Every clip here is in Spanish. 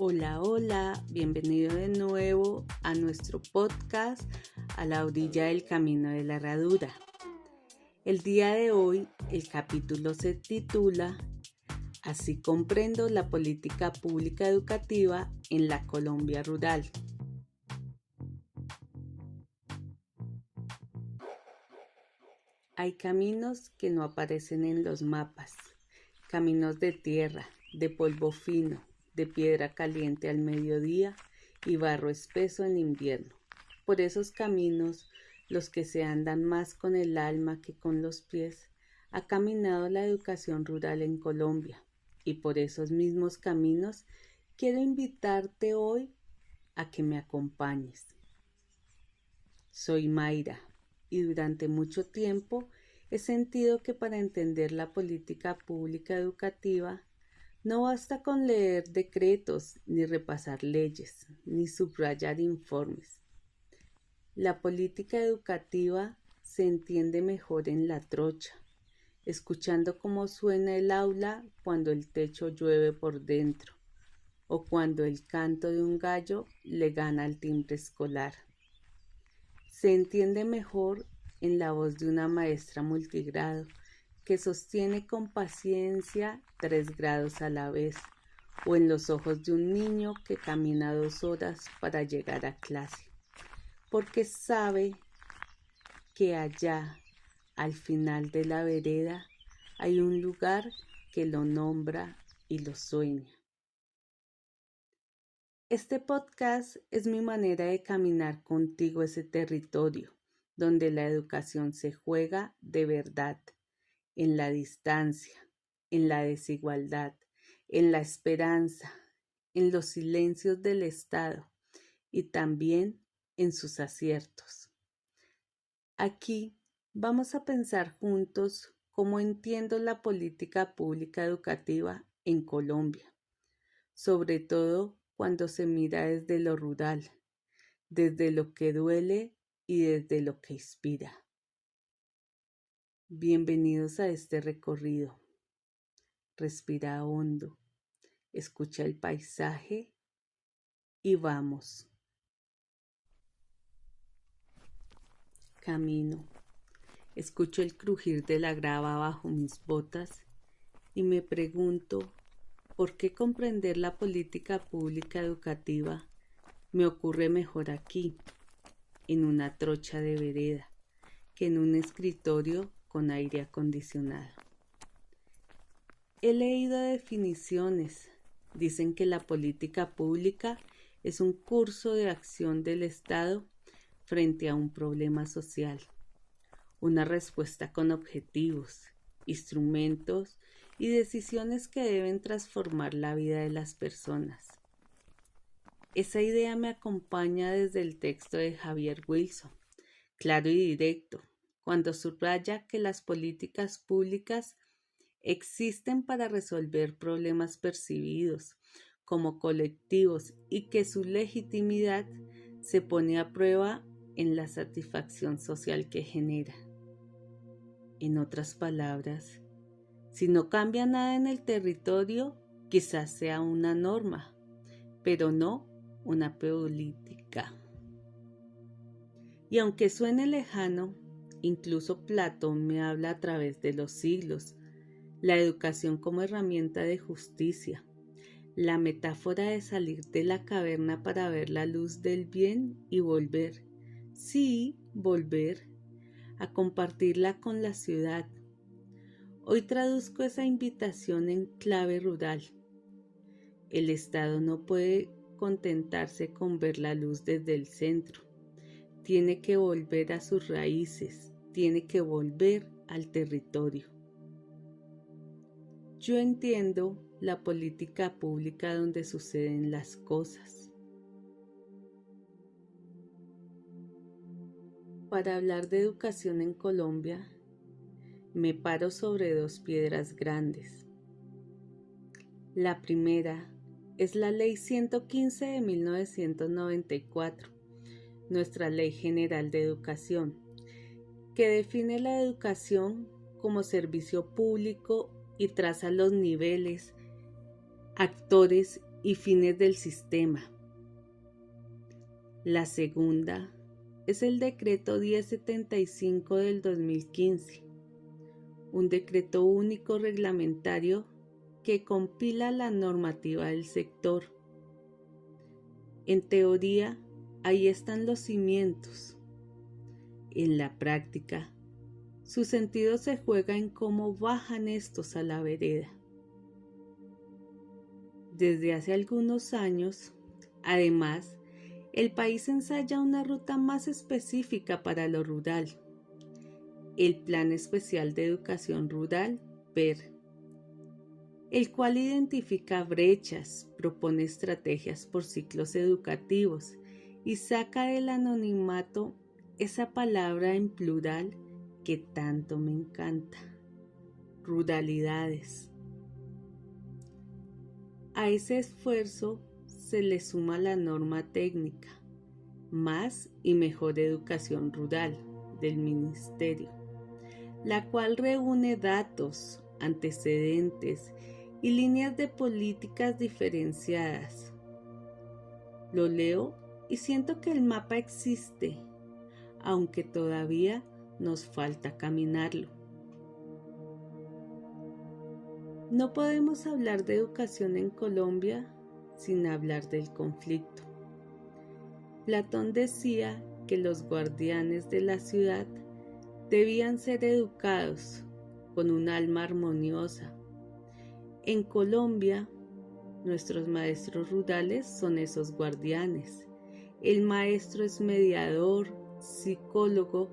Hola, hola, bienvenido de nuevo a nuestro podcast A la orilla del camino de la herradura. El día de hoy el capítulo se titula Así comprendo la política pública educativa en la Colombia rural. Hay caminos que no aparecen en los mapas, caminos de tierra, de polvo fino, de piedra caliente al mediodía y barro espeso en invierno. Por esos caminos, los que se andan más con el alma que con los pies, ha caminado la educación rural en Colombia. Y por esos mismos caminos quiero invitarte hoy a que me acompañes. Soy Mayra y durante mucho tiempo he sentido que para entender la política pública educativa no basta con leer decretos, ni repasar leyes, ni subrayar informes. La política educativa se entiende mejor en la trocha, escuchando cómo suena el aula cuando el techo llueve por dentro, o cuando el canto de un gallo le gana al timbre escolar. Se entiende mejor en la voz de una maestra multigrado que sostiene con paciencia 3 grados a la vez, o en los ojos de un niño que camina 2 horas para llegar a clase, porque sabe que allá, al final de la vereda, hay un lugar que lo nombra y lo sueña. Este podcast es mi manera de caminar contigo ese territorio donde la educación se juega de verdad, en la distancia, en la desigualdad, en la esperanza, en los silencios del Estado y también en sus aciertos. Aquí vamos a pensar juntos cómo entiendo la política pública educativa en Colombia, sobre todo cuando se mira desde lo rural, desde lo que duele y desde lo que inspira. Bienvenidos a este recorrido. Respira hondo, escucha el paisaje y vamos. Camino, escucho el crujir de la grava bajo mis botas y me pregunto por qué comprender la política pública educativa me ocurre mejor aquí, en una trocha de vereda, que en un escritorio con aire acondicionado. He leído definiciones. Dicen que la política pública es un curso de acción del Estado frente a un problema social, una respuesta con objetivos, instrumentos y decisiones que deben transformar la vida de las personas. Esa idea me acompaña desde el texto de Javier Wilson, claro y directo, cuando subraya que las políticas públicas existen para resolver problemas percibidos como colectivos y que su legitimidad se pone a prueba en la satisfacción social que genera. En otras palabras, si no cambia nada en el territorio, quizás sea una norma, pero no una política. Y aunque suene lejano, incluso Platón me habla a través de los siglos, la educación como herramienta de justicia, la metáfora de salir de la caverna para ver la luz del bien y volver, sí, volver, a compartirla con la ciudad. Hoy traduzco esa invitación en clave rural. El Estado no puede contentarse con ver la luz desde el centro. Tiene que volver a sus raíces, tiene que volver al territorio. Yo entiendo la política pública donde suceden las cosas. Para hablar de educación en Colombia, me paro sobre 2 piedras grandes. La primera es la Ley 115 de 1994, nuestra Ley General de Educación, que define la educación como servicio público y traza los niveles, actores y fines del sistema. La segunda es el Decreto 1075 del 2015, un decreto único reglamentario que compila la normativa del sector. En teoría, ahí están los cimientos. En la práctica, su sentido se juega en cómo bajan estos a la vereda. Desde hace algunos años, además, el país ensaya una ruta más específica para lo rural, el Plan Especial de Educación Rural, PER, el cual identifica brechas, propone estrategias por ciclos educativos y saca del anonimato esa palabra en plural que tanto me encanta: ruralidades. A ese esfuerzo se le suma la norma técnica Más y Mejor Educación Rural del Ministerio, la cual reúne datos, antecedentes y líneas de políticas diferenciadas. Lo leo y siento que el mapa existe, aunque todavía nos falta caminarlo. No podemos hablar de educación en Colombia sin hablar del conflicto. Platón decía que los guardianes de la ciudad debían ser educados con un alma armoniosa. En Colombia, nuestros maestros rurales son esos guardianes. El maestro es mediador, psicólogo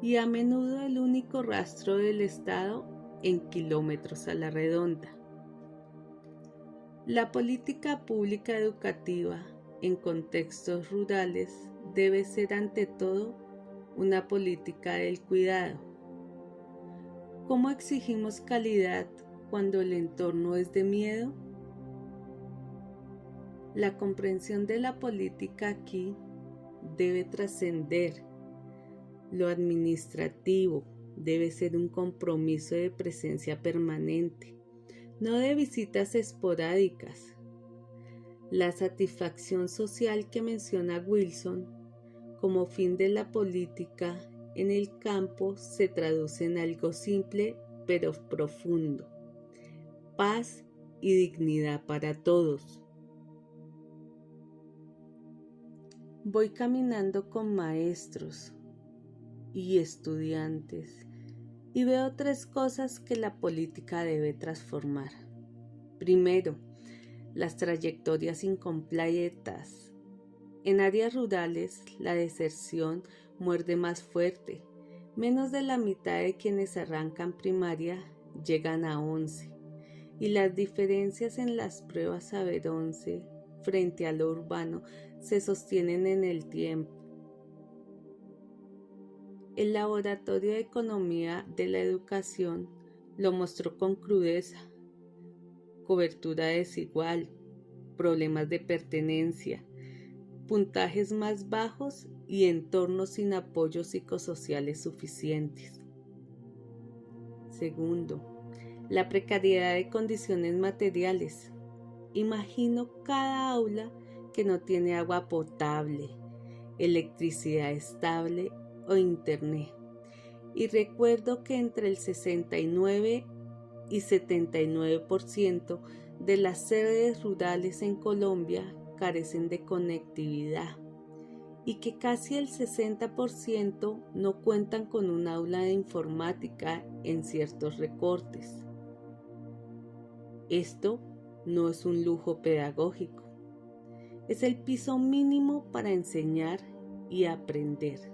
y a menudo el único rastro del Estado en kilómetros a la redonda. La política pública educativa en contextos rurales debe ser ante todo una política del cuidado. ¿Cómo exigimos calidad cuando el entorno es de miedo? La comprensión de la política aquí debe trascender. Lo administrativo debe ser un compromiso de presencia permanente, no de visitas esporádicas. La satisfacción social que menciona Wilson como fin de la política en el campo se traduce en algo simple pero profundo: paz y dignidad para todos. Voy caminando con maestros y estudiantes y veo 3 cosas que la política debe transformar. Primero, las trayectorias incompletas. En áreas rurales, la deserción muerde más fuerte. Menos de la mitad de quienes arrancan primaria llegan a 11, y las diferencias en las pruebas Saber 11 frente a lo urbano se sostienen en el tiempo. El Laboratorio de Economía de la Educación lo mostró con crudeza: cobertura desigual, problemas de pertenencia, puntajes más bajos y entornos sin apoyos psicosociales suficientes. Segundo, la precariedad de condiciones materiales. Imagino cada aula que no tiene agua potable, electricidad estable o internet. Y recuerdo que entre el 69 y 79% de las sedes rurales en Colombia carecen de conectividad y que casi el 60% no cuentan con un aula de informática en ciertos recortes. Esto no es un lujo pedagógico, es el piso mínimo para enseñar y aprender.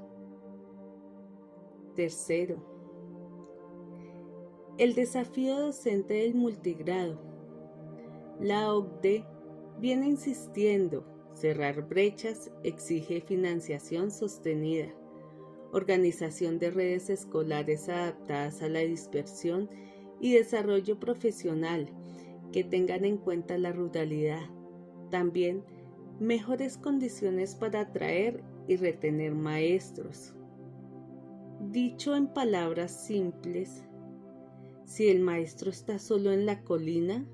Tercero, el desafío docente del multigrado. La OCDE viene insistiendo: cerrar brechas exige financiación sostenida, organización de redes escolares adaptadas a la dispersión y desarrollo profesional que tengan en cuenta la ruralidad. También mejores condiciones para atraer y retener maestros. Dicho en palabras simples, si el maestro está solo en la colina,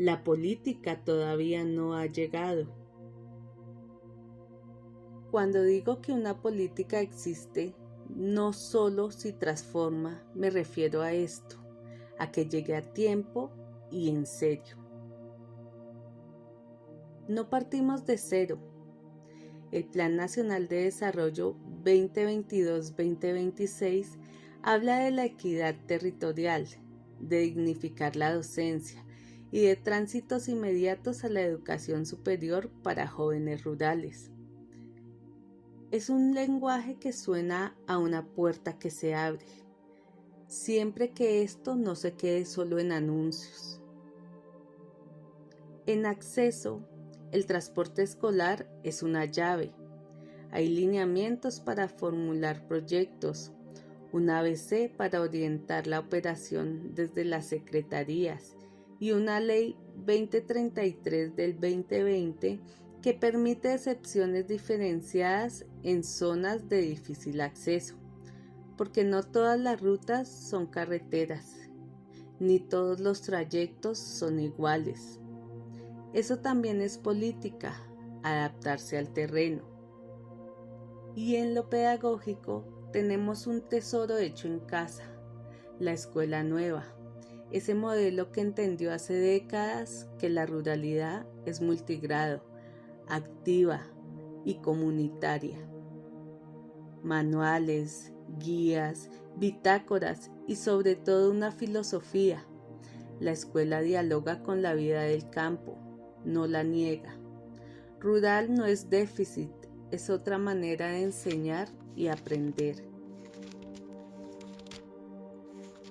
La política todavía no ha llegado. Cuando digo que una política existe, no solo si transforma, me refiero a esto, a que llegue a tiempo y en serio. No partimos de cero. El Plan Nacional de Desarrollo 2022-2026 habla de la equidad territorial, de dignificar la docencia y de tránsitos inmediatos a la educación superior para jóvenes rurales. Es un lenguaje que suena a una puerta que se abre, siempre que esto no se quede solo en anuncios. En acceso, el transporte escolar es una llave. Hay lineamientos para formular proyectos, un ABC para orientar la operación desde las secretarías y una ley 2033 del 2020 que permite excepciones diferenciadas en zonas de difícil acceso, porque no todas las rutas son carreteras, ni todos los trayectos son iguales. Eso también es política, adaptarse al terreno. Y en lo pedagógico tenemos un tesoro hecho en casa, la escuela nueva, ese modelo que entendió hace décadas que la ruralidad es multigrado, activa y comunitaria. Manuales, guías, bitácoras y sobre todo una filosofía. La escuela dialoga con la vida del campo, no la niega. Rural no es déficit, es otra manera de enseñar y aprender.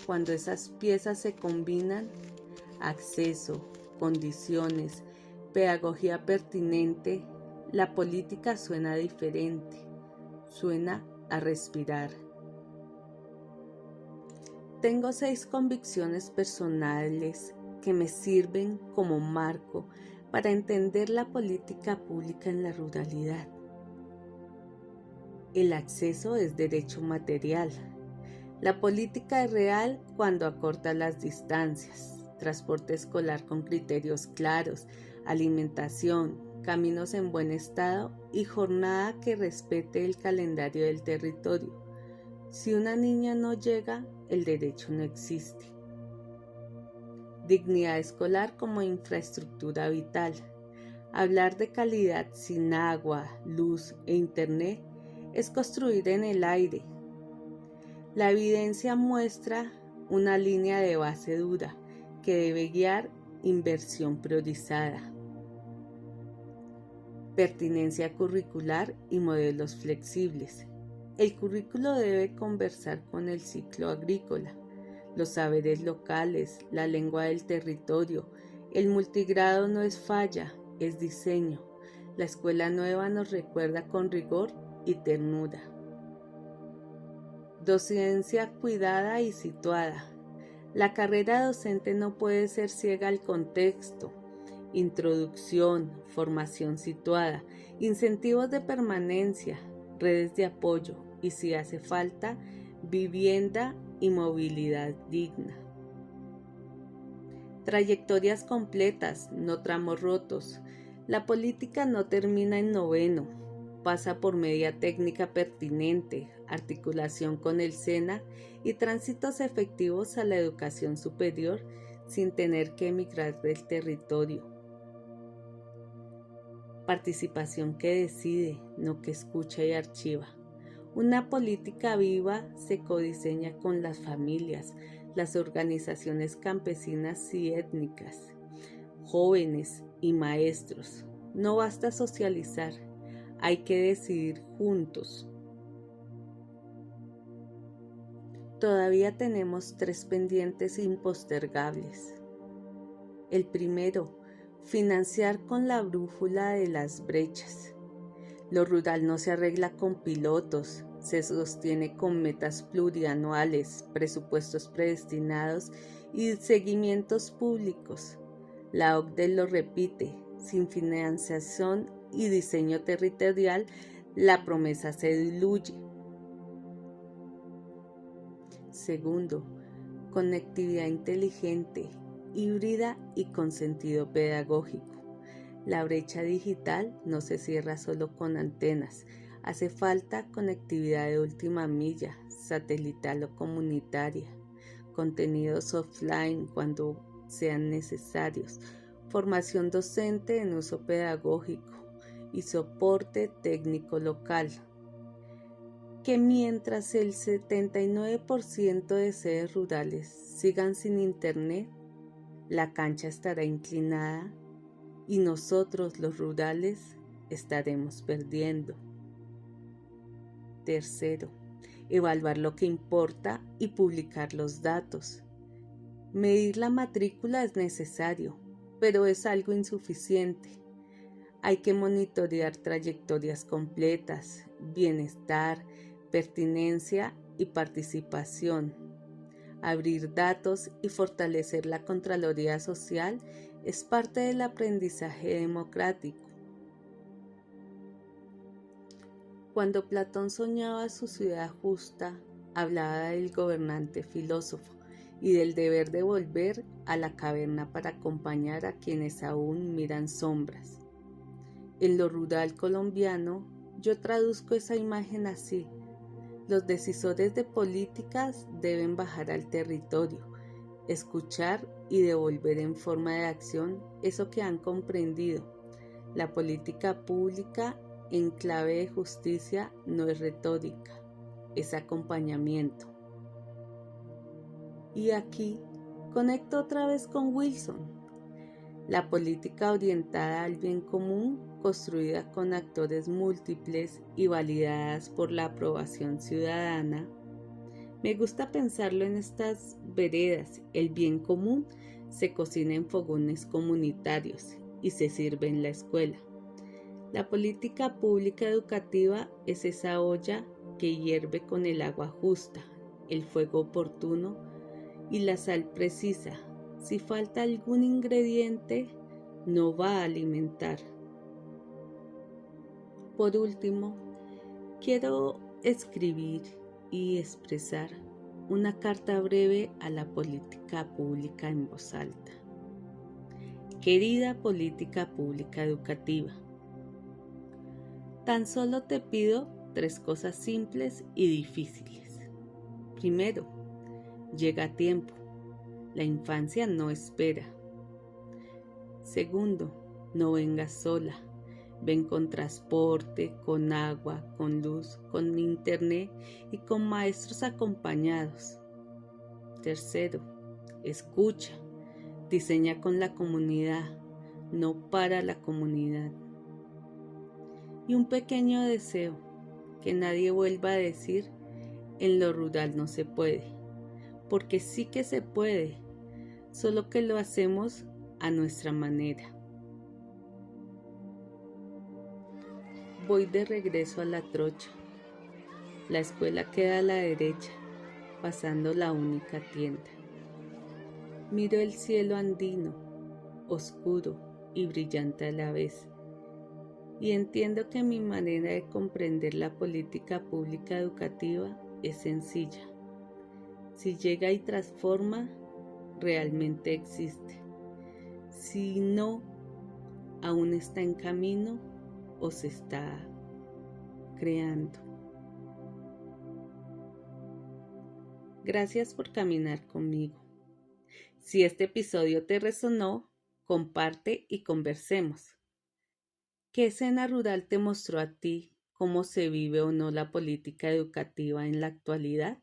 Cuando esas piezas se combinan, acceso, condiciones, pedagogía pertinente, la política suena diferente, suena a respirar. Tengo 6 convicciones personales que me sirven como marco para entender la política pública en la ruralidad. El acceso es derecho material. La política es real cuando acorta las distancias, transporte escolar con criterios claros, alimentación, caminos en buen estado y jornada que respete el calendario del territorio. Si una niña no llega, el derecho no existe. Dignidad escolar como infraestructura vital. Hablar de calidad sin agua, luz e internet es construir en el aire. La evidencia muestra una línea de base dura que debe guiar inversión priorizada. Pertinencia curricular y modelos flexibles. El currículo debe conversar con el ciclo agrícola, los saberes locales, la lengua del territorio. El multigrado no es falla, es diseño. La escuela nueva nos recuerda con rigor y ternura. Docencia cuidada y situada. La carrera docente no puede ser ciega al contexto. Introducción, formación situada, incentivos de permanencia, redes de apoyo y, si hace falta, vivienda y movilidad digna. Trayectorias completas, no tramos rotos. La política no termina en noveno, pasa por media técnica pertinente, articulación con el SENA y tránsitos efectivos a la educación superior sin tener que emigrar del territorio. Participación que decide, no que escucha y archiva. Una política viva se codiseña con las familias, las organizaciones campesinas y étnicas, jóvenes y maestros. No basta socializar, hay que decidir juntos. Todavía tenemos 3 pendientes impostergables. El primero, financiar con la brújula de las brechas. Lo rural no se arregla con pilotos, se sostiene con metas plurianuales, presupuestos predestinados y seguimientos públicos. La OCDE lo repite, sin financiación y diseño territorial, la promesa se diluye. Segundo, conectividad inteligente, híbrida y con sentido pedagógico. La brecha digital no se cierra solo con antenas, hace falta conectividad de última milla, satelital o comunitaria, contenidos offline cuando sean necesarios, formación docente en uso pedagógico y soporte técnico local. Que mientras el 79% de sedes rurales sigan sin internet, la cancha estará inclinada y nosotros los rurales estaremos perdiendo. Tercero, evaluar lo que importa y publicar los datos. Medir la matrícula es necesario, pero es algo insuficiente. Hay que monitorear trayectorias completas, bienestar, pertinencia y participación. Abrir datos y fortalecer la Contraloría Social es parte del aprendizaje democrático. Cuando Platón soñaba su ciudad justa, hablaba del gobernante filósofo y del deber de volver a la caverna para acompañar a quienes aún miran sombras. En lo rural colombiano, yo traduzco esa imagen así. Los decisores de políticas deben bajar al territorio, escuchar y devolver en forma de acción eso que han comprendido. La política pública en clave de justicia no es retórica, es acompañamiento. Y aquí conecto otra vez con Wilson. La política orientada al bien común, construida con actores múltiples y validadas por la aprobación ciudadana. Me gusta pensarlo en estas veredas. El bien común se cocina en fogones comunitarios y se sirve en la escuela. La política pública educativa es esa olla que hierve con el agua justa, el fuego oportuno y la sal precisa. Si falta algún ingrediente, no va a alimentar. Por último, quiero escribir y expresar una carta breve a la política pública en voz alta. Querida política pública educativa, tan solo te pido 3 cosas simples y difíciles. Primero, llega a tiempo. La infancia no espera. Segundo, no vengas sola. Ven con transporte, con agua, con luz, con internet y con maestros acompañados. Tercero, escucha. Diseña con la comunidad, no para la comunidad. Y un pequeño deseo, que nadie vuelva a decir, en lo rural no se puede, porque sí que se puede, solo que lo hacemos a nuestra manera. Voy de regreso a La Trocha. La escuela queda a la derecha, pasando la única tienda. Miro el cielo andino, oscuro y brillante a la vez, y entiendo que mi manera de comprender la política pública educativa es sencilla. Si llega y transforma, realmente existe. Si no, aún está en camino o se está creando. Gracias por caminar conmigo. Si este episodio te resonó, comparte y conversemos. ¿Qué escena rural te mostró a ti cómo se vive o no la política educativa en la actualidad?